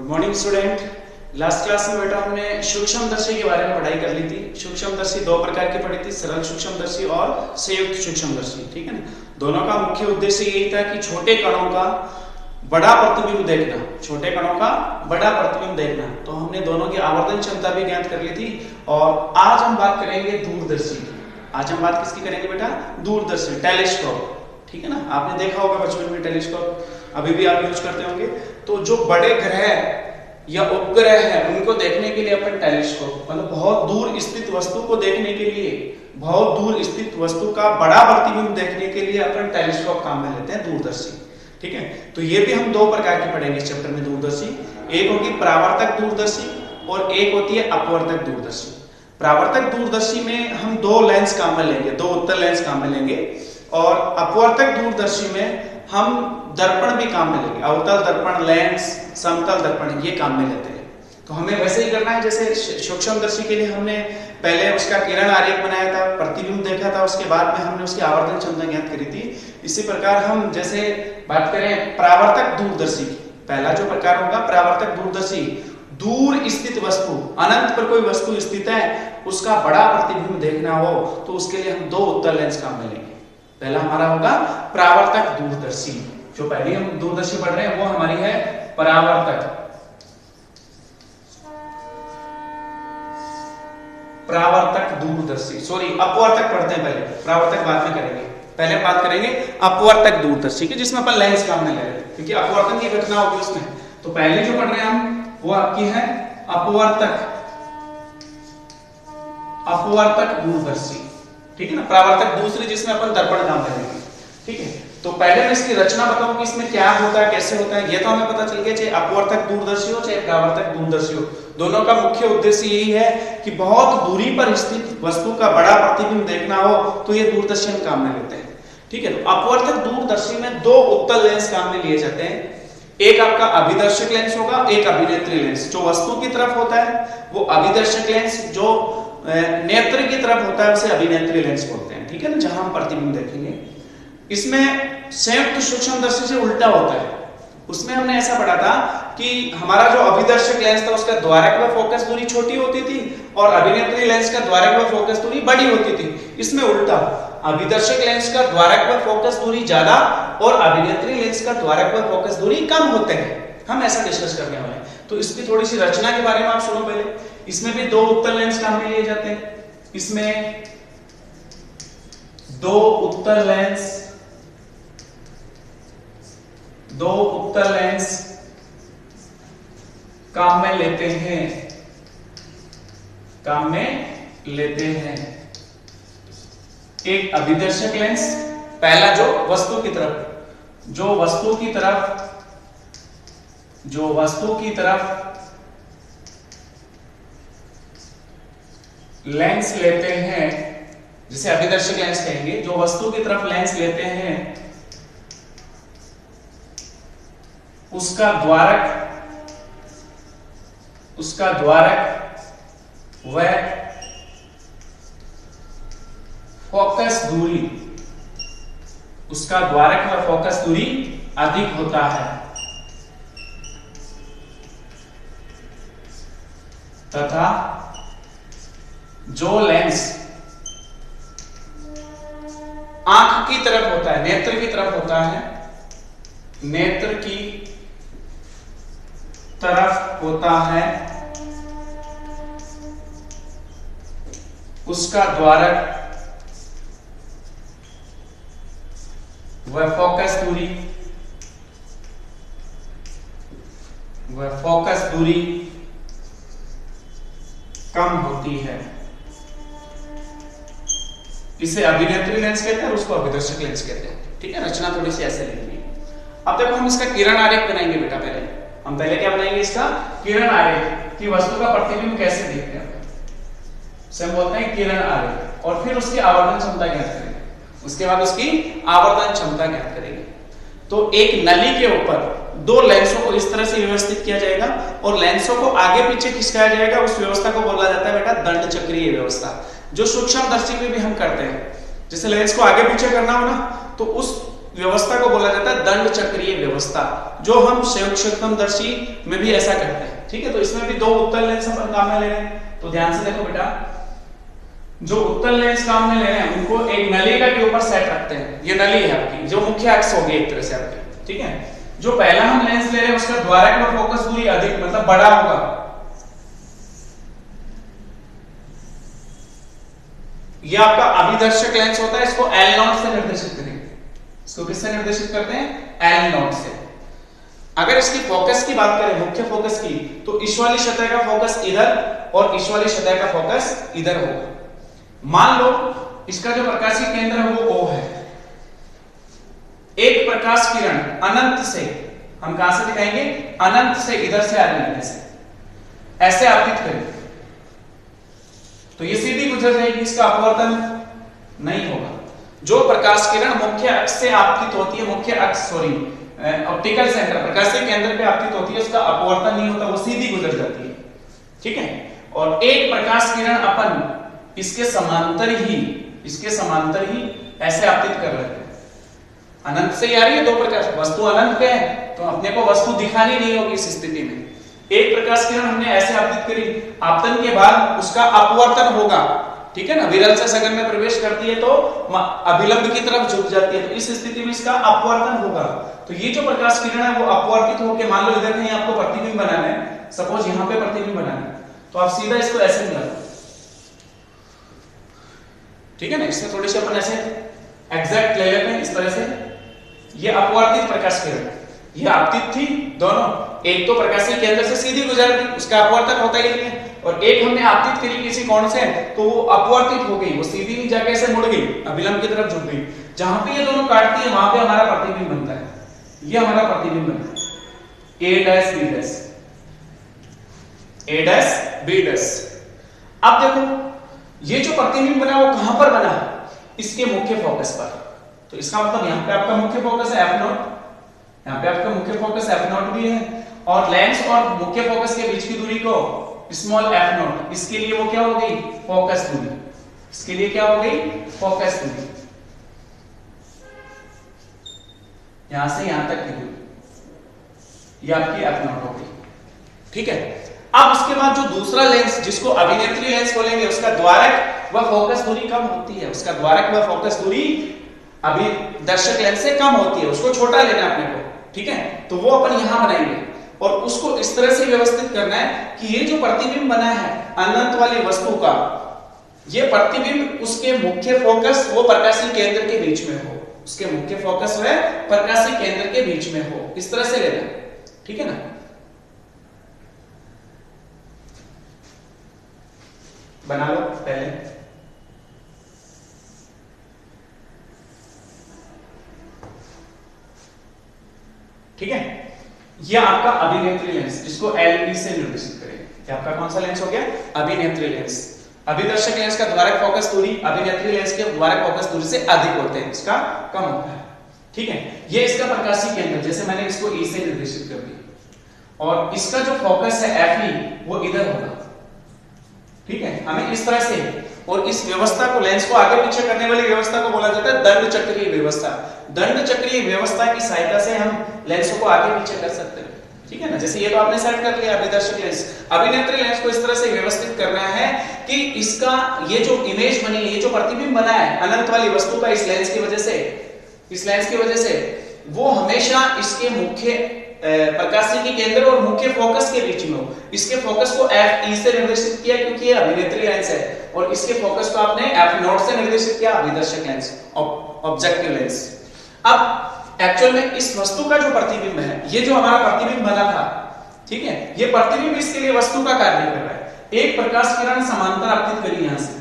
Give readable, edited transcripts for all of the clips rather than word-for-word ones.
Good morning student. Last class में बेटा हमने सूक्ष्मदर्शी के बारे में पढ़ाई कर ली थी। सूक्ष्मदर्शी दो प्रकार की पढ़ी थी, सरल सूक्ष्मदर्शी और संयुक्त सूक्ष्मदर्शी। ठीक है ना। दोनों का मुख्य उद्देश्य यही था कि छोटे कणों का बड़ा प्रतिबिंब देखना, छोटे कणों का बड़ा प्रतिबिंब देखना। तो हमने दोनों की आवर्धन क्षमता भी ज्ञात कर ली थी। और आज हम बात करेंगे दूरदर्शी की। आज हम बात किसकी करेंगे बेटा? दूरदर्शी, टेलीस्कोप। ठीक है ना। आपने देखा होगा बचपन में टेलीस्कोप, अभी भी आप यूज करते होंगे। तो जो बड़े ग्रह या उपग्रह है उनको देखने के लिए अपन टेलीस्कोप, मतलब बहुत दूर स्थित वस्तु को देखने के लिए, बहुत दूर स्थित वस्तु का बड़ा प्रतिबिंब देखने के लिए अपन टेलीस्कोप काम में लेते हैं, दूरदर्शी। ठीक है। तो ये भी हम दो प्रकार की पढ़ेंगे इस चैप्टर में दूरदर्शी। एक होगी परावर्तक दूरदर्शी और एक होती है अपवर्तक दूरदर्शी। परावर्तक दूरदर्शी में हम दो लेंस काम में लेंगे, दो उत्तल लेंस काम में लेंगे। और अपवर्तक दूरदर्शी में हम दर्पण भी काम में लेंगे, अवतल दर्पण, लेंस, समतल दर्पण, ये काम में लेते हैं। तो हमें वैसे ही करना है जैसे सूक्ष्मदर्शी के लिए हमने पहले उसका किरण आरेख बनाया था, प्रतिबिंब देखा था, उसके बाद में हमने उसकी आवर्धन क्षमता ज्ञात करी थी। इसी प्रकार हम जैसे बात करें परावर्तक दूरदर्शी की, पहला जो प्रकार होगा परावर्तक दूरदर्शी, दूर स्थित वस्तु, अनंत पर कोई वस्तु स्थित है, उसका बड़ा प्रतिबिंब देखना हो तो उसके लिए हम दो उत्तल लेंस काम में लेंगे। पहला हमारा होगा परावर्तक दूरदर्शी। जो पहले हम दूरदर्शी पढ़ रहे हैं वो हमारी है परावर्तक दूरदर्शी, सॉरी अपवर्तक पढ़ते हैं पहले, परावर्तक बाद में करेंगे। पहले बात करेंगे अपवर्तक दूरदर्शी की, जिसमें अपन लेंस काम में ले रहे हैं, क्योंकि अपवर्तन की घटना होगी उसमें। तो पहले जो पढ़ रहे हैं हम वो आपकी है अपवर्तक दूरदर्शी। ठीक है ना। परावर्तक दूसरी जिसमें अपन दर्पण काम करेंगे। ठीक है। तो पहले मैं इसकी रचना बताऊं कि इसमें क्या होता है, कैसे होता है, ये तो हमें पता चल गया। चाहे अपवर्तक दूरदर्शी हो चाहे परावर्तक दूरदर्शी हो, दोनों का मुख्य उद्देश्य यही है कि बहुत दूरी पर स्थित वस्तु का बड़ा प्रतिबिंब देखना हो तो ये दूरदर्शी हम काम में लेते हैं। ठीक है। तो अपवर्तक दूरदर्शी में दो उत्तल लेंस काम में लिए जाते हैं। एक आपका अभिदर्शक लेंस होगा, एक अभिनेत्री लेंस। जो वस्तु की तरफ होता है वो अभिदर्शक लेंस, जो नेत्र की तरफ होता है उसे अभिनेत्री लेंस बोलते हैं। ठीक है ना। जहां हम प्रतिबिंब देखेंगे, इसमें संयुक्त सूक्ष्मदर्शी से उल्टा होता है। उसमें हमने ऐसा पढ़ा था कि हमारा जो अभिदर्शक लेंस था उसका द्वारक व फोकस दूरी छोटी होती थी और अभिनेत्री लेंस का द्वारक व फोकस दूरी बड़ी होती थी। इसमें उल्टा, अभिदर्शक लेंस का द्वारक व फोकस दूरी ज्यादा और अभिनेत्री लेंस का द्वारक व फोकस दूरी कम होते हैं। हम ऐसा डिस्कस करने वाले हैं। तो इसकी थोड़ी सी रचना के बारे में आप सुनो पहले। इसमें भी दो उत्तल लेंस काम में लिए जाते हैं। इसमें दो उत्तल लेंस काम में लेते हैं। एक अभिदर्शक लेंस, पहला जो वस्तु की तरफ लेंस लेते हैं, जिसे अभिदर्शक लेंस कहेंगे। जो वस्तु की तरफ लेंस लेते हैं उसका द्वारक व फोकस दूरी अधिक होता है तथा जो लेंस आंख की तरफ होता है, नेत्र की तरफ होता है, उसका द्वारक व फोकस दूरी कम होती है। इसे अभिनेत्री लेंस कहते हैं और उसको अभिदर्शक लेंस कहते हैं। ठीक है। रचना थोड़ी सी ऐसे लिखनी है। अब देखो हम इसका किरण आरेख बनाएंगे बेटा। पहले क्या बनाएंगे? इसका किरण आरेख कि वस्तु का प्रतिबिंब कैसे देखते हैं, उसे हम बोलते हैं किरण आरेख। और फिर उसकी आवर्धन क्षमता ज्ञात करेंगे। उसके बाद उसकी आवर्धन क्षमता ज्ञात करेंगे। तो एक नली के ऊपर दो लेंसों को इस तरह से व्यवस्थित किया जाएगा और लेंसों को आगे पीछे खिसकाया जाएगा। उस व्यवस्था को बोला जाता है बेटा दंड चक्रीय व्यवस्था, जो सूक्ष्मदर्शी में भी हम करते हैं। जैसे लेंस को आगे पीछे करना हो ना, तो उस व्यवस्था को बोला जाता है दंड चक्रीय व्यवस्था, जो हम संयुक्त सूक्ष्मदर्शी में भी ऐसा करते हैं। ठीक है, तो इसमें भी 2 उत्तल लेंस अपन काम में ले रहे हैं। तो ध्यान से देखो बेटा, जो उत्तल लेंस काम में ले रहे हैं उनको एक नलिका के ऊपर सेट रखते हैं। ये नली है आपकी, जो मुख्य अक्ष होगी एक तरह से आपकी। ठीक है, जो पहला हम लेंस ले रहे हैं उसका द्वारक और फोकस दूरी अधिक मतलब बड़ा होगा। ये आपका अभिदर्शक लेंस होता है, इसको L0 से निर्देशित करेंगे। इसको किससे निर्देशित करते हैं? L0 से। अगर इसकी फोकस की बात करें, मुख्य फोकस की, तो इस वाली सतह का फोकस इधर और इस वाली सतह का फोकस इधर होगा। मान लो इसका जो प्रकाशीय केंद्र है वो O है। एक प्रकाश किरण अनंत से, हम कहां से दिखाएंगे? अनंत से, इधर से आ रही है, ऐसे आपतित करें तो ये सीधी गुजर जाएगी, इसका अपवर्तन नहीं होगा। जो प्रकाश किरण मुख्य अक्ष से आपतित होती है, मुख्य अक्ष सॉरी ऑप्टिकल सेंटर प्रकाशीय केंद्र पे आपतित होती है, उसका अपवर्तन नहीं होता, वो सीधी गुजर जाती है। ठीक है, और एक प्रकाश किरण अपन इसके समांतर ही ऐसे आपतित कर रहे हैं। अनंत से आ रही है 2 प्रकाश, वस्तु अनंत पे है तो अपने को वस्तु दिखानी नहीं होगी इस स्थिति में। एक प्रकाश किरण हमने ऐसे आपतित करी, आपतन के बाद उसका अपवर्तन होगा। ठीक है ना, विरल से सघन में प्रवेश करती है तो अभिलंब की तरफ झुक जाती है, तो इस स्थिति में इसका अपवर्तन होगा। तो ये जो प्रकाश किरण है वो अपवर्तित होकर, मान लो इधर कहीं आपको प्रतिबिंब बनाना है, सपोज यहां पे प्रतिबिंब बनाना है, तो आप सीधा इसको ऐसे मिला दो। ठीक है ना, इसमें थोड़ी सी अपन ऐसे एग्जैक्ट ले लेते हैं इस तरह से। ये अपवर्तित प्रकाश किरण, ये आपतित थी दोनों, एक तो प्रकाशीय केंद्र से सीधी गुजर गई, उसका अपवर्तन होता ही नहीं है, और एक हमने आपतित करी किसी कोण से तो वो अपवर्तित हो गई, वो सीधी नहीं जाके ऐसे मुड़ गई, अभिलंब की तरफ झुक गई। जहां पे ये दोनों काटती है वहां पे हमारा प्रतिबिंब बनता है, ये हमारा प्रतिबिंब बनता है A dash B dash, A dash B dash. अब देखो ये जो प्रतिबिंब बना वो कहां पर बना? इसके मुख्य फोकस पर। तो इसका मतलब यहां पे आपका मुख्य फोकस है F0, यहां पे आपका मुख्य फोकस F0 भी है, और लेंस और मुख्य फोकस के बीच की दूरी को स्मॉल F0, इसके लिए वो क्या हो गई? फोकस दूरी। इसके लिए क्या हो गई? फोकस दूरी। यहां से यहां तक की दूरी ये आपकी F0 हो गई। ठीक है, अब उसके बाद जो दूसरा लेंस जिसको अभिनेत्री लेंस बोलेंगे, उसका द्वारक व फोकस दूरी कम होती है, उसका द्वारक व फोकस दूरी अभिदर्शक लेंस से कम होती है, उसको छोटा लेना अपने को। ठीक है, तो वो अपन यहां बनाएंगे और उसको इस तरह से व्यवस्थित करना है कि ये जो प्रतिबिंब बना है अनंत वाली वस्तु का, ये प्रतिबिंब उसके मुख्य फोकस वो प्रकाशीय केंद्र के बीच में हो, उसके मुख्य फोकस है प्रकाशीय केंद्र के बीच में हो, इस तरह से लेना। ठीक है ना, बना लो पहले। ठीक है, ये आपका अभिनेत्री लेंस जिसको LB से निर्देशित करेंगे। ये आपका कौन सा लेंस हो गया? अभिनेत्री लेंस। अभिदर्शक लेंस का द्वारक फोकस दूरी अभिनेत्री लेंस के द्वारक फोकस दूरी से अधिक होते हैं, इसका कम होता है। ठीक है, ये इसका प्रकाशीय केंद्र, जैसे मैंने इसको E से निर्देशित कर दिया, और इसका जो फोकस है FE वो इधर होगा। ठीक है, हमें इस तरह से, और इस व्यवस्था को, लेंस को आगे पीछे करने वाली व्यवस्था को बोला जाता है दंड चक्रीय व्यवस्था। दंड चक्रीय व्यवस्था की सहायता से हम लेंसों को आगे पीछे कर सकते हैं। ठीक है ना, जैसे ये तो आपने सेट कर लिया अभिदर्शक लेंस, अभिनेत्री लेंस को इस तरह से व्यवस्थित करना है कि इसका ये जो इमेज बनी है, ये जो प्रतिबिंब बना है अनंत वाली वस्तु का इस लेंस की वजह से वो हमेशा इसके मुख्य प्रकाशीय के केंद्र और मुख्य फोकस के बीच में हो। इसके फोकस को FE से निर्देशित किया क्योंकि ये अभिनेत्री लेंस है, और इसके फोकस को आपने F0 से निर्देशित किया, अभिदर्शक लेंस, ऑब्जेक्टिव लेंस। अब एक्चुअल में इस वस्तु का जो प्रतिबिंब है, ये जो हमारा प्रतिबिंब बना था, ठीक है, ये प्रतिबिंब इसके लिए वस्तु का कार्य कर रहा है। एक प्रकाश किरण समांतर आपतित करी यहां से,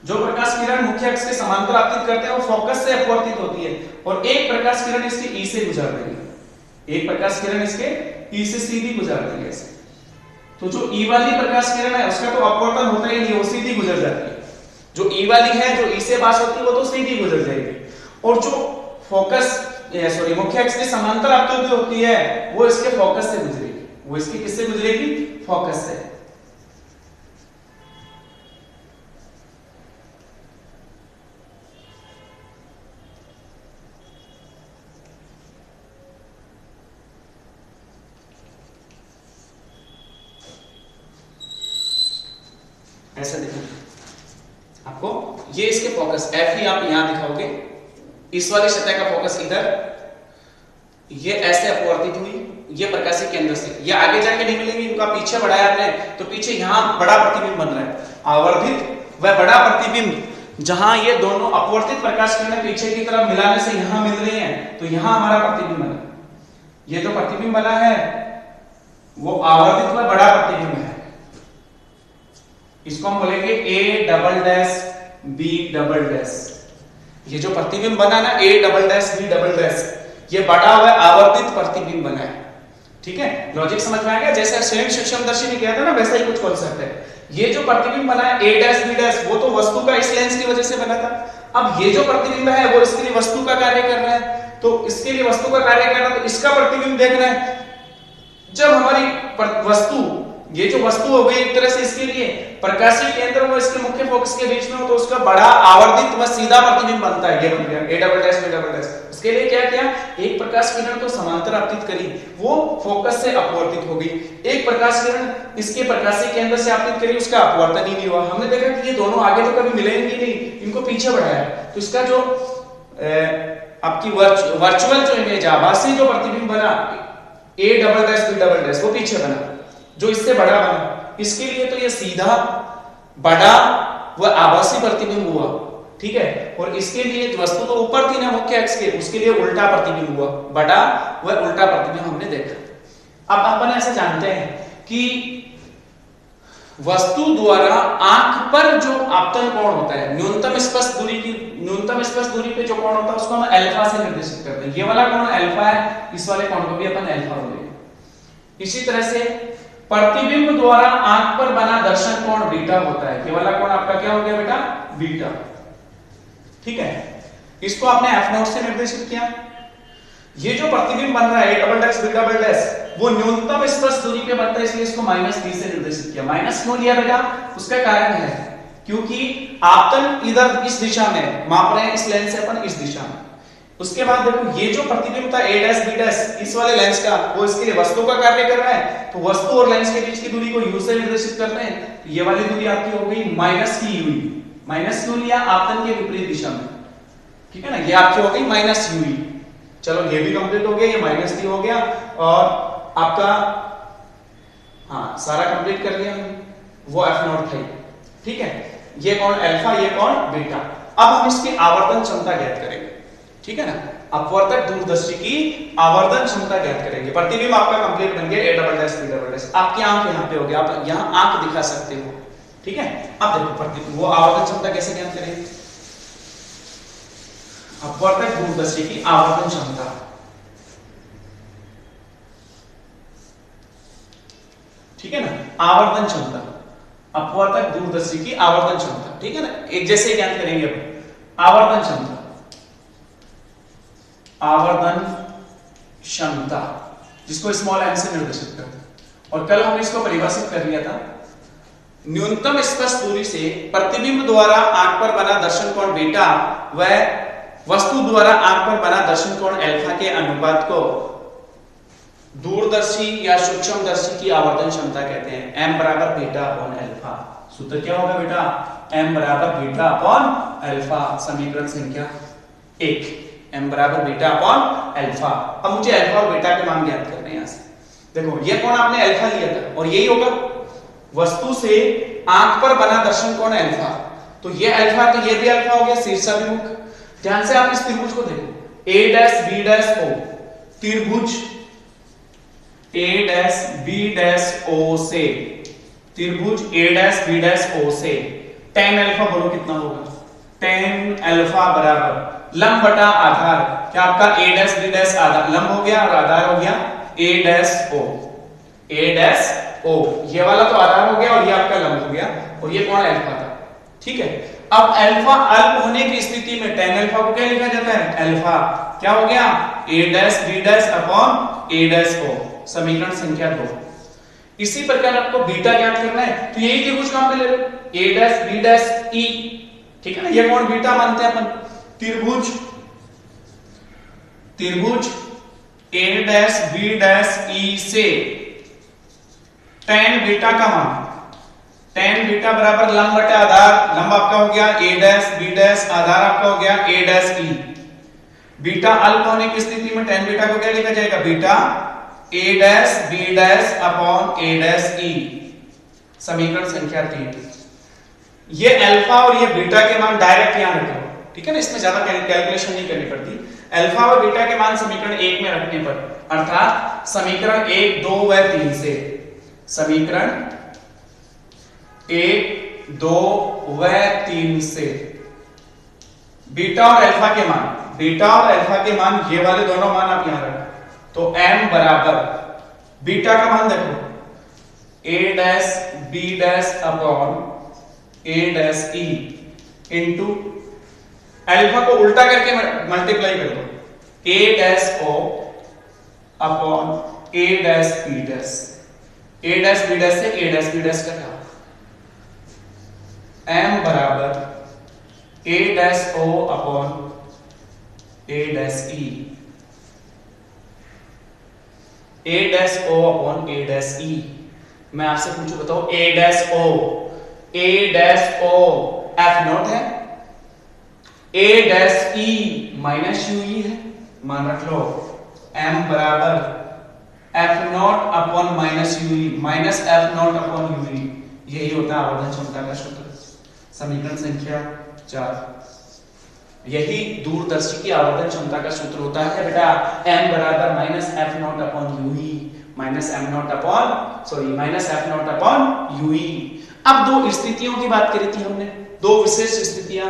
जो प्रकाश किरण मुख्य अक्ष के समांतर आपतित करते हैं वो फोकस से अपवर्तित होती है, और एक प्रकाश किरण इसके E से गुजर रही है, एक प्रकाश किरण इसके E से सीधी गुजर रही है ऐसे। तो जो E वाली प्रकाश किरण है उसका तो अपवर्तन होता ही नहीं, वो सीधी गुजर जाती है। जो E वाली है, जो E से पास होती है, वो तो सीधी गुजर जाएगी, और जो फोकस मुख्य अक्ष के समांतर आपतित होती है वो इसके फोकस से गुजरेगी, वो इसके किससे गुजरेगी? फोकस से। ऐसा देखो आपको, ये इसके फोकस एफ ही आप यहां दिखाओगे, इस वाली सतह का फोकस इधर, ये ऐसे अपवर्तित हुई, ये प्रकाशिक केंद्र से, ये आगे जाके नहीं मिलेंगे, इनका पीछे बढ़ाया आपने तो पीछे यहां बड़ा प्रतिबिंब बन रहा है, आवर्धित व बड़ा प्रतिबिंब, जहां ये दोनों अपवर्तित प्रकाश किरणें पीछे की तरफ मिलाने से यहां मिल रही हैं, तो यहां हमारा प्रतिबिंब बना। ये जो प्रतिबिंब बना है वो आवर्धित व बड़ा प्रतिबिंब है, इसको हम बोलेंगे A double dash B double dash. ये जो प्रतिबिंब बना ना A double dash B double dash, ये बड़ा हुआ आवर्धित प्रतिबिंब बना है। ठीक है, लॉजिक समझ में आ गया? जैसे संयुक्त सूक्ष्मदर्शी ने किया था ना, वैसा ही कुछ कॉन्सेप्ट है। ये जो प्रतिबिंब बना है A डैश B डैश, वो तो वस्तु का इस लेंस की वजह से बना था। अब ये जो प्रतिबिंब है वो इसके लिए वस्तु का कार्य कर रहा है, तो इसके लिए वस्तु का कार्य कर रहा है, तो इसका प्रतिबिंब देखना है। जब हमारी वस्तु, ये जो वस्तु हो गई एक तरह से इसके लिए प्रकाशीय केंद्र और इसके मुख्य फोकस के बीच में हो, तो उसका बड़ा आवर्धित व सीधा प्रतिबिंब बनता है, ये बन गया A double dash B double dash. उसके लिए क्या किया, एक प्रकाश किरण तो समांतर आपतित करी, वो फोकस से अपवर्तित हो गई, एक प्रकाश किरण इसके प्रकाशीय केंद्र से आपतित करी, उसका अपवर्तन ही नहीं हुआ। हमने देखा कि ये दोनों आगे तो कभी मिलेंगे नहीं, इनको पीछे बढ़ाया, तो इसका जो आपकी वर्चुअल जो इमेज, आभासी जो प्रतिबिंब बना A double dash B double dash, वो पीछे बना, जो इससे बड़ा बना। इसके लिए तो ये सीधा बड़ा व आभासी प्रतिबिंब हुआ, ठीक है। और इसके लिए वस्तु तो ऊपर थी ना मुख्य अक्ष के, उसके लिए उल्टा प्रतिबिंब हुआ, बड़ा व उल्टा प्रतिबिंब हमने देखा। अब अपन ऐसे जानते हैं कि वस्तु द्वारा आंख पर जो आपतन कोण होता है, न्यूनतम स्पर्श दूरी पे जो कोण होता है उसको हम अल्फा से निर्देशित करते हैं। ये वाला कोण अल्फा है, इस वाले कोण को भी अपन अल्फा बोलेंगे। इसी तरह से प्रतिबिंब द्वारा आंख पर बना दर्शन कोण बीटा होता है। ये वाला कोण आपका क्या हो गया बेटा, बीटा, ठीक है। इसको आपने एफ नॉट से निर्देशित किया। ये जो प्रतिबिंब बन रहा है A double dash B double dash, वो न्यूनतम स्पर्श दूरी पे बनता है, इसलिए इसको -b से निर्देशित किया। माइनस क्यों लिया बेटा, उसका कारण है क्योंकि आपतन इधर इस दिशा में माप रहे हैं, इस लेंस से अपन इस दिशा में। उसके बाद देखो ये जो प्रतिबिंब था A डैश B डैश, इस वाले लेंस का, वो इसके लिए वस्तु का कार्य कर रहा है, तो वस्तु और लेंस के बीच की दूरी को u से निर्देशित करते हैं। तो ये वाली दूरी आपकी हो गई माइनस की u, माइनस क्यों लिया, आपतन के विपरीत दिशा में, ठीक है ना। ये आपकी हो गई माइनस u। चलो ये भी कंप्लीट हो गया, ये माइनस d हो गया, और आपका हाँ सारा कंप्लीट कर लिया हमने, वो एफ नॉट था, ठीक है। ये कौन अल्फा, ये कौन बीटा। अब हम इसकी आवर्तन क्षमता ज्ञात करेंगे, ठीक है ना। अपवर्तक दूरदर्शी की आवर्तन क्षमता ज्ञात करेंगे। प्रतिबिंब आपका कंप्लीट बन गया A double dash B double dash. आपकी आंख यहाँ पे हो गया, आप यहाँ आंख दिखा सकते हो, ठीक है। अब देखो प्रतिबिंब, वो आवर्तन क्षमता कैसे ज्ञात करेंगे, अपवर्तक दूरदर्शी की आवर्तन क्षमता, ठीक है ना। आवर्तन क्षमता, अपवर्तक दूरदर्शी की आवर्तन क्षमता, ठीक है ना। एक जैसे ज्ञात करेंगे अपन आवर्तन क्षमता, आवर्तन क्षमता जिसको स्मॉल m से निर्देशित करते हैं। और कल हमने इसको परिभाषित कर लिया था, न्यूनतम स्पर्श दूरी से प्रतिबिंब द्वारा आंख पर बना दर्शन कोण बीटा व वस्तु द्वारा आंख पर बना दर्शन कोण अल्फा के अनुपात को दूरदर्शी या सूक्ष्मदर्शी की आवर्तन क्षमता कहते हैं। m बराबर बीटा अपॉन अल्फा। सूत्र क्या होगा बेटा, m बराबर बीटा अपॉन अल्फा, समीकरण संख्या 1, m बराबर बीटा अपॉन अल्फा। अब मुझे अल्फा और बीटा के मान ज्ञात करने हैं। यहां से देखो ये कोण आपने अल्फा लिया था, और यही होगा वस्तु से आंख पर बना दर्शन कोण अल्फा, तो ये अल्फा, तो ये भी अल्फा हो गया, शीर्षाभिमुख। ध्यान से आप इस त्रिभुज को देखो, A dash B dash O, त्रिभुज A dash B dash O से, त्रिभुज A dash B dash O से tan अल्फा बोलो कितना होगा, tan अल्फा बराबर लंब बटा आधार, क्या आपका A डैश B डैश आधार लंब हो गया और आधार हो गया A dash O, A dash O, ये वाला तो आधार हो गया और ये आपका लंब हो गया, और ये कौन अल्फा था, ठीक है। अब अल्फा अल्प होने की स्थिति में tan अल्फा को क्या लिखा जाता है, अल्फा क्या हो गया A dash B dash upon A dash O, समीकरण संख्या 2। इसी प्रकार आपको बीटा ज्ञात करना है, तो यही त्रिभुज काम पे ले लो, A dash B dash E, ठीक है ना। ये कौन बीटा मानते हैं अपन, त्रिभुज A dash B dash E से tan बीटा का मान tan बीटा बराबर लंब बटा आधार, लंब आपका हो गया a डैश b डैश, आधार आपका हो गया a डैश e। बीटा अल्प होने की स्थिति में tan बीटा को क्या लिखा जाएगा, beta a dash b dash upon a dash e। समीकरण संख्या 3। ये अल्फा और ये बीटा के मान डायरेक्ट यहां रखो, ठीक है ना, इसमें ज्यादा कैलकुलेशन नहीं करनी पड़ती। अल्फा और बीटा के मान समीकरण 1 में रखने पर, अर्थात समीकरण 1, 2 व 3 से, समीकरण 1, 2 व 3 से बीटा और अल्फा के मान, बीटा और अल्फा के मान, ये वाले दोनों मान आप यहां रखें। तो m बराबर बीटा का मान देखो a dash b dash upon a dash e into alpha को उल्टा करके मल्टीप्लाई कर दो, a dash o upon a dash b dash. a dash b dash से a डैश b डैश का क्या होगा, m बराबर a dash o upon a dash e, a dash o upon a dash e। मैं आपसे पूछूं, बताओ a dash o, a dash o f not है, a dash e minus ue है, मान रख लो m बराबर f not upon minus ue, minus f not upon ue। यही होता है आवर्धन क्षमता का सूत्र, समीकरण संख्या 4। यही दूरदर्शी की आवर्धन क्षमता का सूत्र होता है बेटा, m बराबर minus f not upon ue, minus m not upon sorry minus f not upon ue। अब दो स्थितियों की बात करी थी हमने, दो विशेष स्थितियां,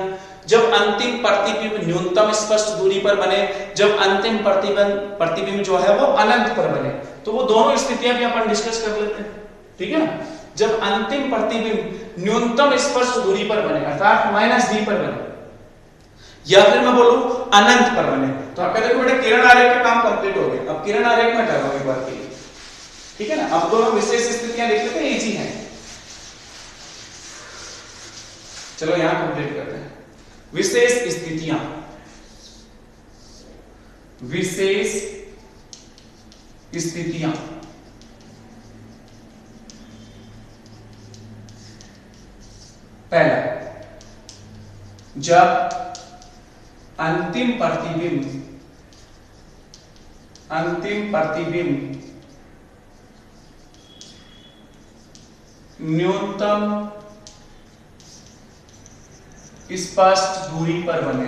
जब अंतिम प्रतिबिंब न्यूनतम स्पष्ट दूरी पर बने, जब अंतिम प्रतिबिंब जो है वो अनंत पर बने। तो वो दोनों स्थितियां भी अपन डिस्कस कर लेते हैं, ठीक है ना। जब अंतिम प्रतिबिंब न्यूनतम स्पष्ट दूरी पर बने, अर्थात -d पर बने, या फिर मैं बोलूं अनंत पर बने, तो आप कहते हो बेटा किरण आरेख का काम कंप्लीट हो गया। अब किरण आरेख में कर रहा हूं एक बार के लिए, ठीक है ना। अब दोनों विशेष स्थितियां देख लेते हैं, इजी है। चलो यहां कंप्लीट करते हैं। विशेष स्थितियां, विशेष स्थितियां, पहला, जब अंतिम प्रतिबिंब न्यूनतम स्पष्ट दूरी पर बने,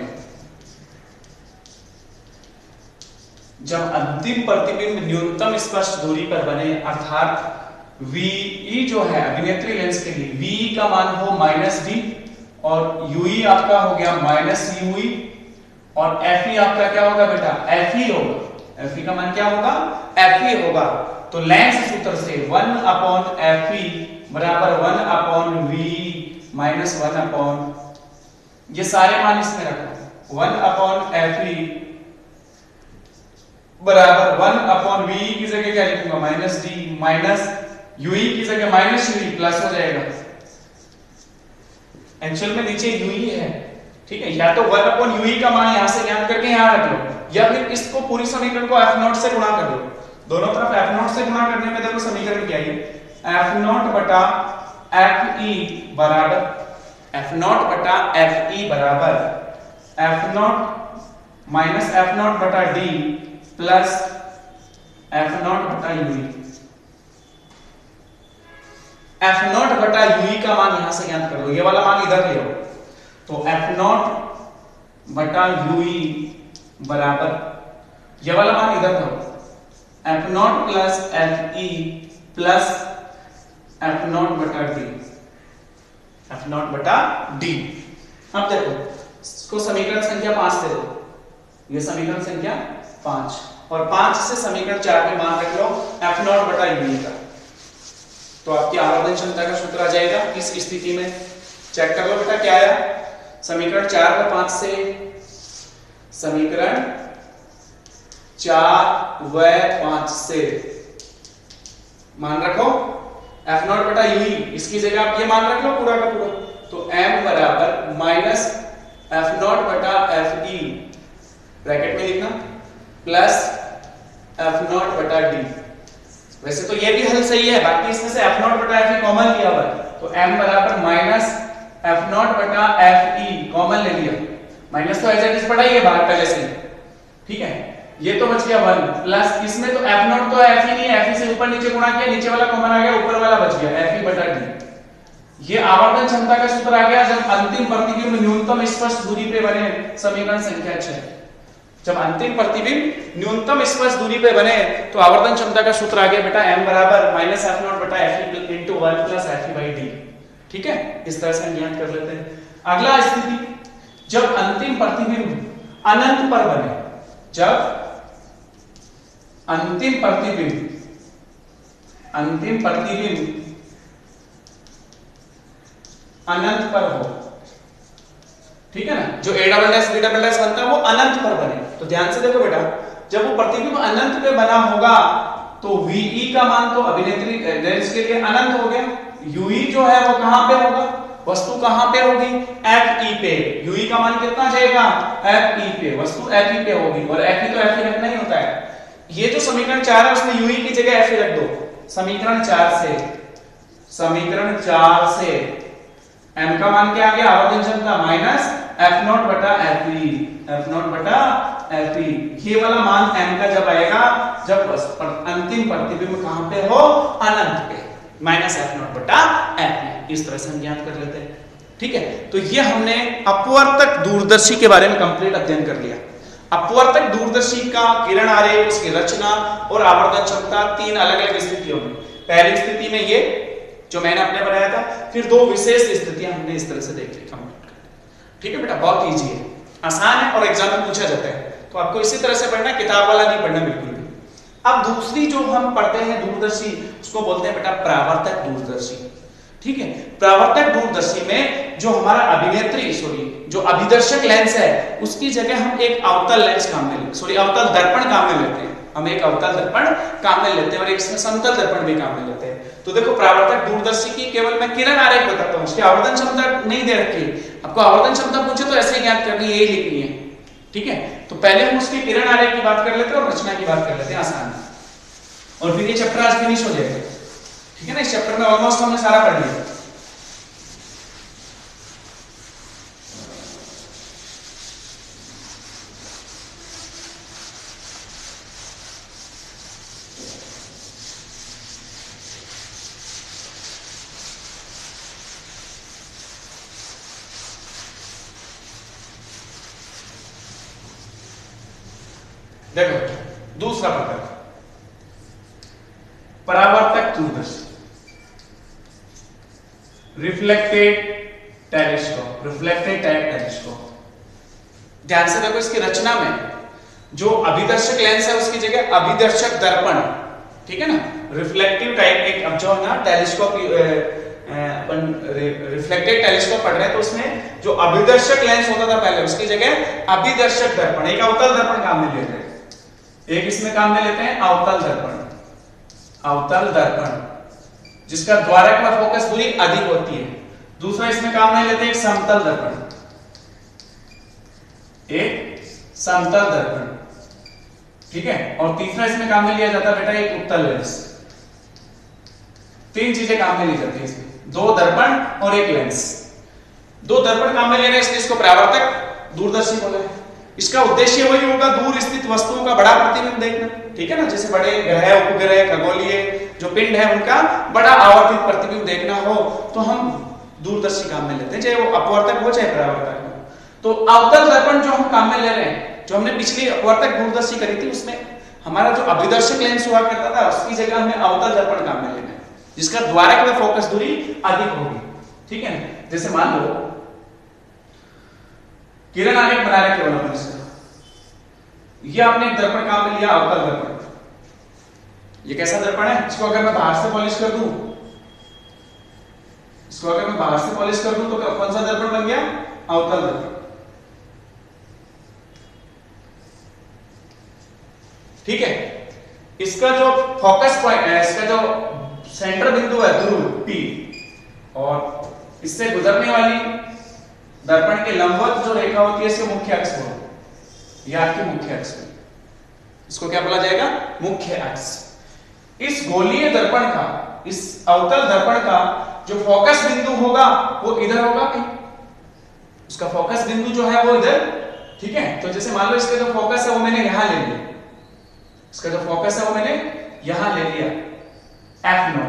जब अंतिम प्रतिबिंब न्यूनतम स्पष्ट दूरी पर बने, अर्थात VE जो है अभिनेत्री लेंस के लिए VE का मान हो -d और UE आपका हो गया -UE और FE आपका क्या होगा बेटा, FE होगा। FE का मान क्या होगा, FE होगा। तो लेंस सूत्र से 1/FE बराबर 1/VE माइनस 1/, ये सारे मान इसमें रखो, 1/FE बराबर 1/VE की जगह क्या लिखूंगा, -d माइनस UE की जगह -UE प्लस हो जाएगा। एक्चुअल में नीचे UE है, ठीक है। या तो 1/UE का मान यहां से ज्ञात करके यहां रख लो, या फिर इसको पूरी समीकरण को f0 से गुणा कर दो। दोनों तरफ f0 से गुणा करने में देखो समीकरण क्या है, f0 बटा FE बराबर f0 बटा FE बराबर f0 माइनस f0 बटा d प्लस f0 बटा UE। f0 बटा UE का मान यहां से ज्ञात कर दो, ये वाला मान इधर ले आओ। तो f0 बटा UE बराबर, ये वाला मान इधर लो, f0 plus FE plus f0 बटा d, f0 बटा d। अब देखो इसको समीकरण संख्या 5 से दो, ये समीकरण संख्या 5 और 5 से समीकरण 4 में मान रख लो f0 बटा UE का। तो आपकी आवर्धन क्षमता का सूत्र आ जाएगा इस स्थिति में। चेक कर लो बेटा क्या आया, समीकरण 4 व 5 से, समीकरण 4 व 5 से मान रखो f0 बटा UE, इसकी जगह आप ये मान रख लो पूरा का पूरा। तो m बराबर माइनस f0 बटा FE ब्रैकेट में लिखना प्लस f0 बटा d। वैसे तो ये भी हल सही है, बाकी इसमें से f0 बटा FE कॉमन लिया हुआ है, तो m बराबर माइनस एफ नॉट बटा एफ ई, कॉमन ले लिया, माइनस तो एज इट इज पड़ा ही है बाहर पहले से, ठीक है। ये तो बच गया 1 प्लस इसमें तो एफ नॉट तो एफ ही नहीं है, एफ ही से ऊपर नीचे गुणा किया, नीचे वाला कॉमन आ गया, ऊपर वाला बच गया एफ ई बटा डी। ये आवर्तन क्षमता का सूत्र आ गया जब अंतिम प्रतिबिंब न्यूनतम स्पर्श दूरी पे बने, समीकरण संख्या 6। जब अंतिम प्रतिबिंब न्यूनतम स्पर्श दूरी पे बने तो आवर्तन क्षमता का सूत्र आ गया बेटा m बराबर माइनस एफ नॉट बटा F E into 1 plus F E by D, ठीक है। इस तरह से हम ज्ञात कर लेते हैं। अगला स्थिति, जब अंतिम प्रतिबिंब अनंत पर बने, जब अंतिम प्रतिबिंब अनंत पर हो, ठीक है ना, जो a double dash b double dash बनता है वो अनंत पर बने। तो ध्यान से देखो बेटा, जब वो प्रतिबिंब अनंत पे बना होगा तो VE का मान तो अभिनेत्री लेंस के लिए अनंत हो गया, UE जो है वो कहां पे होगा, वस्तु कहां पे होगी, FE पे। UE का मान कितना जाएगा, FE पे, वस्तु FE पे होगी, और FE तो FE रखना ही होता है। ये जो समीकरण 4 है उसमें UE की जगह FE रख दो। समीकरण 4 से m का मान क्या आ गया, आवर्तन क्षमता माइनस एफ नॉट बटा एफ ई, ये वाला मान m का जब आएगा जब अंतिम प्रतिबिंब कहां पे हो, अनंत पे, माइनस एफ नॉट बटा एफ ई। इस तरह से हम ज्ञात कर लेते हैं, ठीक है। तो ये हमने अपवर्तक दूरदर्शी के बारे में कंप्लीट अध्ययन कर लिया। अपवर्तक दूरदर्शी का किरण आरेख, उसकी रचना और आवर्तन क्षमता 3 अलग-अलग स्थितियों में। पहली स्थिति में ये जो मैंने अपने बनाया था, फिर 2 विशेष स्थितियां हमने इस तरह से देख ली, कंप्लीट कर, ठीक है बेटा। बहुत इजी है, आसान है और एग्जाम में पूछा जाता है, तो आपको इसी तरह से पढ़ना, किताब वाला नहीं पढ़ना बिल्कुल भी। अब दूसरी जो हम पढ़ते हैं दूरदर्शी, उसको बोलते हैं बेटा परावर्तक दूरदर्शी, ठीक है। परावर्तक दूरदर्शी में जो हमारा जो अभिदर्शक लेंस है उसकी जगह हम एक अवतल लेंस काम में अवतल दर्पण काम में लेते हैं। हम एक अवतल दर्पण काम में लेते हैं और एक समतल दर्पण भी काम में लेते हैं। तो देखो परावर्तक दूरदर्शी की केवल मैं किरण आरेख बताता हूं, उसकी आवर्तन क्षमता नहीं दे रखी। आपको आवर्तन क्षमता पूछे तो ऐसे ही ज्ञात करनी, यही लिखनी है, ठीक है। तो पहले हम उसके किरण आरेख की बात कर लेते हैं और रचना की बात कर लेते हैं, आसान है। और फिर ये चैप्टर आज फिनिश हो जाएगा, ठीक है ना। इस चैप्टर में ऑलमोस्ट हमने सारा पढ़ लिया। देखो दूसरा प्रकार परावर्तक दूरदर्शी, रिफ्लेक्टेड टेलीस्कोप। ध्यान से देखो, इसकी रचना में जो अभिदर्शक लेंस है उसकी जगह अभिदर्शक दर्पण, ठीक है ना। रिफ्लेक्टिव टाइप एक, अब जो ना टेलीस्कोप अपन रिफ्लेक्टेड टेलीस्कोप पढ़ रहे हैं तो उसमें जो अभिदर्शक लेंस होता था पहले, उसकी जगह अभिदर्शक दर्पण, एक अवतल दर्पण काम में लेते हैं। एक इसमें काम में लेते हैं अवतल दर्पण जिसका द्वारक व फोकस दूरी अधिक होती है। दूसरा इसमें काम में लेते हैं एक समतल दर्पण, ठीक है। और तीसरा इसमें काम में लिया जाता है बेटा एक उत्तल लेंस। 3 चीजें काम में ली जाती है इसमें, 2 दर्पण और एक लेंस। 2 दर्पण काम में ले रहे हैं इसलिए इसको परावर्तक दूरदर्शी बोला है। इसका उद्देश्य वही होगा दूर स्थित वस्तुओं का बड़ा प्रतिबिंब देखना, ठीक है ना। जैसे बड़े ग्रह, उपग्रह, खगोलीय जो पिंड है उनका बड़ा आवर्तित प्रतिबिंब देखना हो तो हम दूरदर्शी काम में लेते हैं, चाहे वो अपवर्तक हो चाहे परावर्तक हो। तो अवतल दर्पण जो हम काम में ले रहे हैं, जो हमने पिछली अपवर्तक दूरदर्शी करी थी उसमें हमारा जो अभिदर्शक लेंस हुआ करता था उसकी जगह हमें अवतल दर्पण काम में लेना है जिसका द्वारक व फोकस दूरी अधिक होगी, ठीक है। जैसे मान लो किरण आरेख बना रहे केवल अपन इसका, ये आपने एक दर्पण काम में लिया अवतल दर्पण। ये कैसा दर्पण है, इसको अगर मैं बाहर से पॉलिश कर दूं, तो कौन सा दर्पण बन गया, अवतल दर्पण, ठीक है। इसका जो फोकस पॉइंट है, इसका जो सेंटर बिंदु है ध्रुव P, और इससे गुजरने वाली दर्पण के लंबवत जो रेखा होती है इसके मुख्य अक्ष को, यह आपकी मुख्य अक्ष, इसको क्या बोला जाएगा, मुख्य अक्ष। इस गोलीय दर्पण का, इस अवतल दर्पण का जो फोकस बिंदु होगा वो इधर होगा कहीं, उसका फोकस बिंदु जो है वो इधर, ठीक है। तो जैसे मान लो इसका जो फोकस है वो मैंने यहां ले लिया, इसका जो फोकस है वो मैंने यहां ले लिया F0,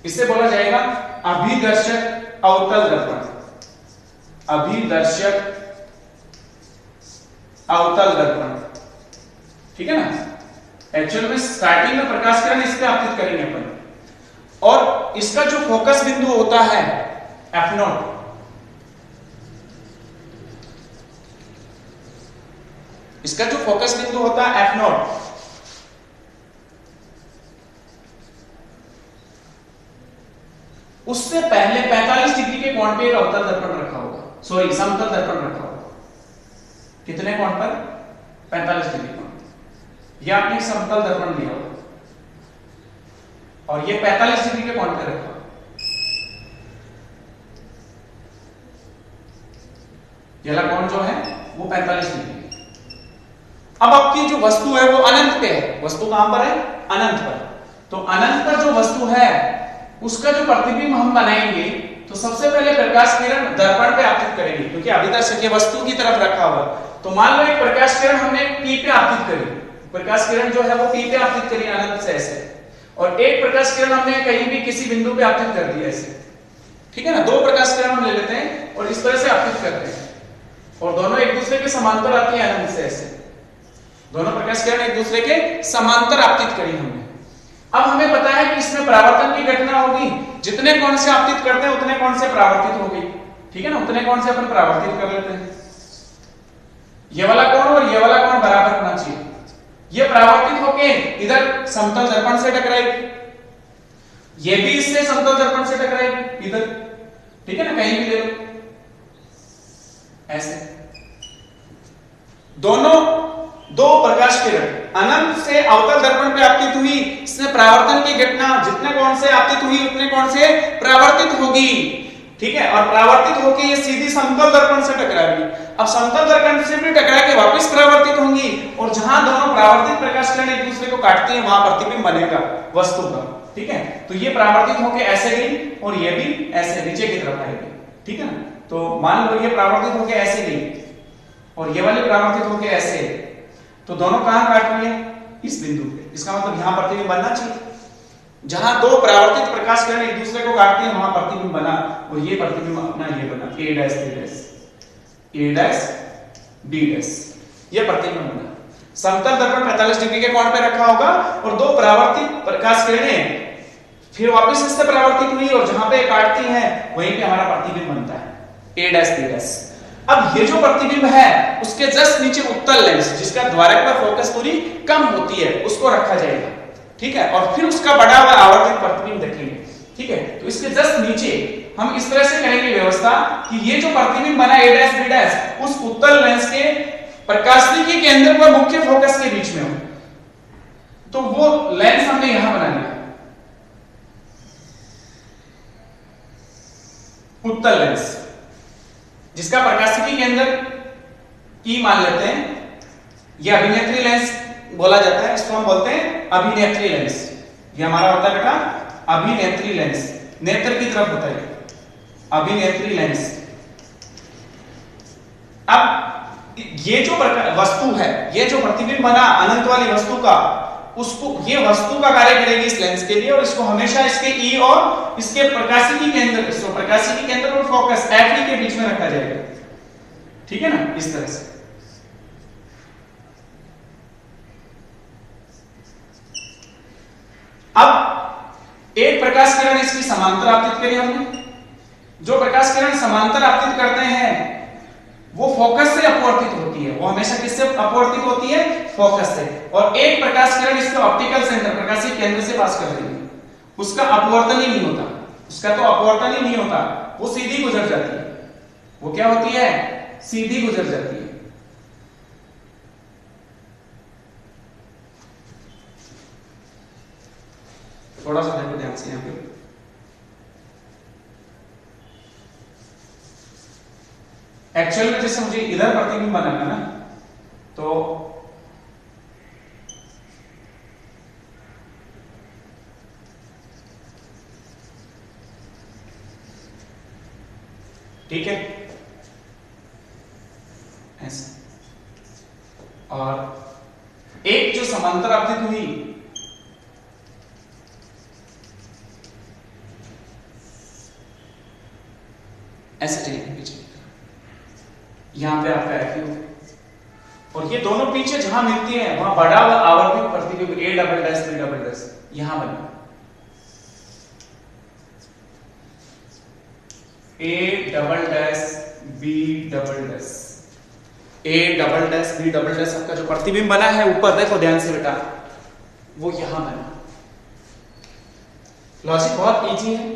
इसे बोला जाएगा अभिदर्शक अवतल दर्पण, अभिदर्शक अवतल दर्पण, ठीक है ना। एक्चुअल में स्टार्टिंग में प्रकाश किरण इस पे आपतित करेंगे अपन, और इसका जो फोकस बिंदु होता है F0, इसका जो फोकस बिंदु होता है F0, उससे पहले 45 डिग्री के कोण पे एक अवतल दर्पण रखा होगा, सॉरी समतल दर्पण रखा होगा। कितने कोण पर? 45 डिग्री कोण। ये आपने एक समतल दर्पण लिया होगा और ये 45 डिग्री के कोण पे रखा होगा। ये वाला कोण जो है वो 45 डिग्री। अब आपकी जो वस्तु है वो अनंत पे है, वस्तु कहां पर है? अनंत पर। तो अनंत पर जो वस्तु है उसका जो प्रतिबिंब हम बनाएंगे, तो सबसे पहले प्रकाश किरण दर्पण पे आपतित करेंगे, क्योंकि अभिदर्शक ये वस्तु की तरफ रखा हुआ। तो मान लो एक प्रकाश किरण हमने P पे आपतित करी, प्रकाश किरण जो है वो P पे आपतित करी अनंत से ऐसे, और एक प्रकाश किरण हमने कहीं भी किसी बिंदु पे आपतित कर दी ऐसे, ठीक है ना। दो प्रकाश किरण हम ले लेते हैं और इस तरह से आपतित करते हैं, और दोनों एक दूसरे के समांतर आती है अनंत से ऐसे, दोनों प्रकाश किरण एक दूसरे के समांतर आपतित करी हमने। अब हमें पता है कि इसमें परावर्तन की घटना होगी, जितने कोण से आपतित करते हैं उतने कोण से परावर्तित होगी, ठीक है ना, उतने कोण से अपन परावर्तित कर लेते हैं। ये वाला कोण और ये वाला कोण बराबर होना चाहिए, ये परावर्तित होके इधर समतल दर्पण से टकराएगी, ये भी इससे समतल दर्पण से टकराएगी इधर, ठीक है ना, कहीं भी ले लो ऐसे। दोनों दो प्रकाश किरण अनंत से अवतल दर्पण पे आपतित हुई, इसमें परावर्तन की घटना जितने कोण से आपतित हुई उतने कोण से परावर्तित होगी, ठीक है, और परावर्तित होकर ये सीधी समतल दर्पण से टकराएगी। अब समतल दर्पण से भी टकरा के वापस परावर्तित होंगी, और जहां दोनों परावर्तित प्रकाश किरण एक दूसरे को काटती हैं वहां प्रतिबिंब बनेगा वस्तु का, ठीक है। तो ये परावर्तित होकर ऐसे गई और ये भी ऐसे नीचे की तरफ आएगी, ठीक है ना। तो मान लो ये परावर्तित होकर ऐसे गई और ये वाली परावर्तित होकर ऐसे, तो दोनों कहां काट रही है? इस बिंदु पे। इसका मतलब यहां प्रतिबिंब बनना चाहिए, जहां दो परावर्तित प्रकाश किरण एक दूसरे को काटती हैं वहां प्रतिबिंब बना, और ये प्रतिबिंब अपना ये बना A dash B dash, A dash B dash, ये प्रतिबिंब बना। समतल दर्पण 45 डिग्री के कोण पे रखा होगा और दो परावर्तित प्रकाश किरणें फिर वापस इससे परावर्तित हुई और जहां पे काटती हैं वहीं पे हमारा प्रतिबिंब बनता है A डैश B डैश। अब ये जो प्रतिबिंब है उसके जस्ट नीचे उत्तल लेंस, जिसका द्वारक पर फोकस दूरी कम होती है, उसको रखा जाएगा, ठीक है, और फिर उसका बड़ा हुआ आवर्धित प्रतिबिंब देखेंगे, ठीक है। तो इसके जस्ट नीचे हम इस तरह से करेंगे व्यवस्था कि ये जो प्रतिबिंब बना A डैश B डैश उस उत्तल लेंस के प्रकाशिकी केंद्र पर मुख्य फोकस के बीच में हो, तो वो लेंस हमने यहां बना लिया, उत्तल लेंस, जिसका प्रकाशिकी केंद्र की मान लेते हैं, यह अभिनेत्री लेंस बोला जाता है, इसको हम बोलते हैं अभिनेत्री लेंस। ये हमारा होता है बेटा अभिनेत्री लेंस, नेत्र की तरफ होता है अभिनेत्री लेंस। अब ये जो वस्तु है, ये जो प्रतिबिंब बना अनंत वाली वस्तु का, उसको ये वस्तु का कार्य करेगी इस लेंस के लिए, और इसको हमेशा इसके E और इसके प्रकाशिकी केंद्र, इसको प्रकाशिकी केंद्र और फोकस FE के बीच में रखा जाएगा, ठीक है ना, इस तरह से। अब एक प्रकाश किरण इसकी समांतर आपतित करी हमने, जो प्रकाश किरण समांतर आपतित करते हैं वो फोकस से अपवर्तित होती है, वो हमेशा किससे अपवर्तित होती है? फोकस से। और एक प्रकाश किरण इसके ऑप्टिकल सेंटर प्रकाशिक केंद्र से पास कर रही है, उसका अपवर्तन ही नहीं होता, उसका तो अपवर्तन ही नहीं होता, वो सीधी गुजर जाती है। वो क्या होती है? सीधी गुजर जाती है। थोड़ा सा देखो ध्यान से, यहां पे एक्चुअल में जैसे मुझे इधर प्रतिबिंब बनाना ना, तो ठीक है, ऐसे। और एक जो समांतर आपतित हुई ऐसे चलेगी पीछे की तरफ, यहां पे आपका ऐसे हो, और ये दोनों पीछे जहां मिलती है वहां बड़ा व आवर्तित प्रतिबिंब A double dash B double dash यहां बना, A double dash B double dash, A double dash B double dash आपका जो प्रतिबिंब बना है ऊपर, देखो ध्यान से बेटा, वो यहां बना। लॉजिक बहुत इजी है।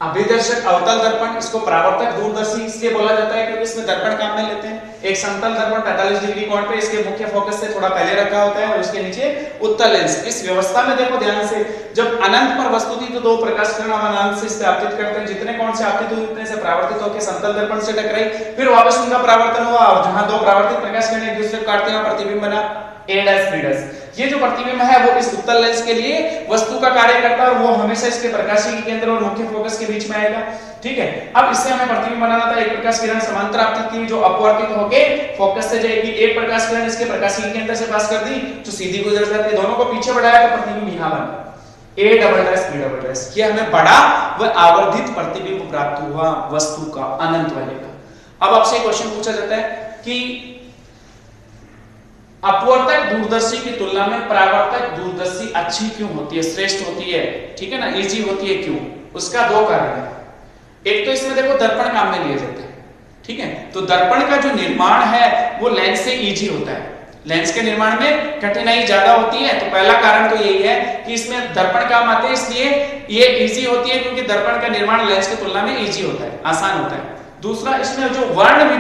अभिदर्शक अवतल दर्पण, इसको परावर्तक दूरदर्शी इसलिए बोला जाता है क्योंकि इसमें दर्पण काम में लेते हैं। एक समतल दर्पण 45 डिग्री कोण पे इसके मुख्य फोकस से थोड़ा पहले रखा होता है और उसके नीचे उत्तल लेंस। इस व्यवस्था में देखो ध्यान से, जब अनंत पर वस्तु थी तो दो प्रकाश किरण अनंत से इससे आपतित करते हैं, जितने कोण से आपतित हुए उतने से परावर्तित होकर समतल दर्पण से टकराई, फिर वापस उनका परावर्तन हुआ और जहां दो परावर्तित प्रकाश किरण एक दूसरे को काटते हैं प्रतिबिंब बना ए डैश बी डैश। ये जो प्रतिबिंब है वो इस उत्तल लेंस के लिए वस्तु का कार्य करता है और वो हमेशा इसके प्रकाशीय के केंद्र और मुख्य फोकस के बीच में आएगा। ठीक है, अब इससे हमें प्रतिबिंब बनाना था। एक प्रकाश किरण समांतर आपतित की जो अपवर्तित होके फोकस से जाएगी, एक प्रकाश किरण इसके प्रकाशीय के केंद्र से पास कर दी जो सीधी गुजर जाती है, दोनों को पीछे बढ़ाया तो प्रतिबिंब यहां बना A double dash B double dash. ये हमें बड़ा व आवर्धित प्रतिबिंब प्राप्त हुआ वस्तु का, अनंत वाले का। अब आपसे क्वेश्चन पूछा जाता है कि अपवर्तक दूरदर्शी की तुलना में परावर्तक दूरदर्शी अच्छी क्यों होती है, श्रेष्ठ होती है, ठीक है ना, इजी होती है, क्यों? उसका दो कारण है। एक तो इसमें देखो दर्पण काम में लिए जाते हैं, ठीक है, तो दर्पण का जो निर्माण है वो लेंस से इजी होता है। लेंस के निर्माण में कठिनाई ज्यादा होती है, तो पहला कारण तो यही है कि इसमें दर्पण काम आते हैं, इसलिए ये इजी होती है क्योंकि दर्पण का निर्माण लेंस की तुलना में इजी होता है, आसान होता है। दूसरा, इसमें जो वर्ण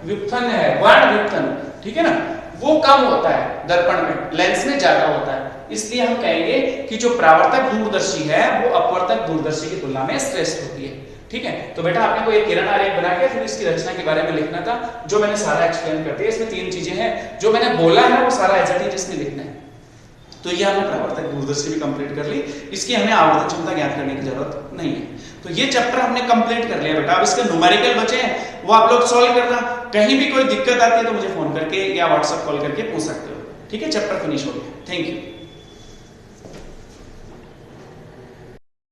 व्युत्पन्न है, वर्ण व्युत्पन्न, ठीक है ना, वो कम होता है दर्पण में, लेंस में ज्यादा होता है। इसलिए हम कहेंगे कि जो परावर्तक दूरदर्शी है वो अपवर्तक दूरदर्शी की तुलना में श्रेष्ठ होती है। ठीक है, तो बेटा आपने को एक किरण आरेख बना के फिर इसकी रचना के बारे में लिखना था, जो मैंने सारा एक्सप्लेन कर दिया। इसमें तीन चीजें हैं, जो मैंने बोला है वो सारा एज इट इज इसमें लिखना है। तो ये हमने परावर्तक दूरदर्शी भी कंप्लीट कर ली, इसकी हमें आवर्तन क्षमता ज्ञात करने की जरूरत नहीं है। तो ये चैप्टर हमने कंप्लीट कर लिया बेटा। अब इसके न्यूमेरिकल बचे हैं, वो आप लोग सॉल्व करना। कहीं भी कोई दिक्कत आती है तो मुझे फोन करके या व्हाट्सएप कॉल करके पूछ सकते हो। ठीक है, चैप्टर फिनिश हो गया। Thank you.